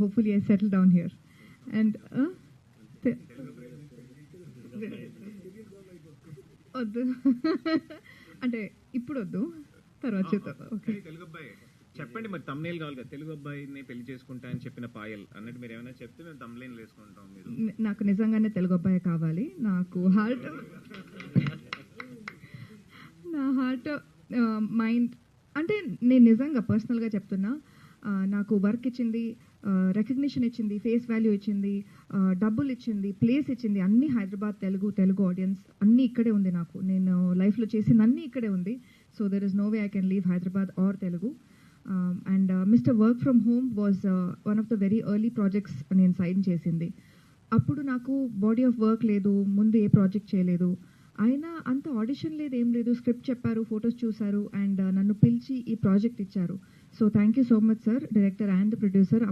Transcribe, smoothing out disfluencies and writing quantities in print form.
hopefully I settle down here. And వద్దు అంటే ఇప్పుడు వద్దు, తర్వాత చూద్దాం. ఓకే, తెలుగు అబ్బాయి చెప్పండి మరి. తమ్నేల్ కావాలి కదా, తెలుగు అబ్బాయిని పెళ్లి చేసుకుంటా అని చెప్పిన పాయల్ అన్నట్టు మీరు ఏమైనా చెప్తే మేము తమ్నేల్ వేసుకుంటాం. మీరు నాకు నిజంగానే తెలుగు అబ్బాయి కావాలి. నాకు హార్ట్, నా హార్ట్ మైండ్ అంటే నేను నిజంగా పర్సనల్గా చెప్తున్నా, నాకు వర్క్ ఇచ్చింది, రికగ్నిషన్ ఇచ్చింది, ఫేస్ వాల్యూ ఇచ్చింది, డబ్బులు ఇచ్చింది, ప్లేస్ ఇచ్చింది, అన్నీ హైదరాబాద్ తెలుగు ఆడియన్స్ అన్నీ ఇక్కడే ఉంది. నాకు నేను లైఫ్లో చేసింది అన్నీ ఇక్కడే ఉంది. So there is no way I can leave Hyderabad or Telugu. And mister work from home was one of the very early projects నేను సైన్ చేసింది. అప్పుడు నాకు బాడీ ఆఫ్ వర్క్ లేదు, ముందు ఏ ప్రాజెక్ట్ చేయలేదు, అయినా అంత ఆడిషన్ లేదు, ఏం లేదు. స్క్రిప్ట్ చెప్పారు, ఫొటోస్ చూశారు, అండ్ నన్ను పిలిచి ఈ ప్రాజెక్ట్ ఇచ్చారు. So thank you so much sir, director and producer.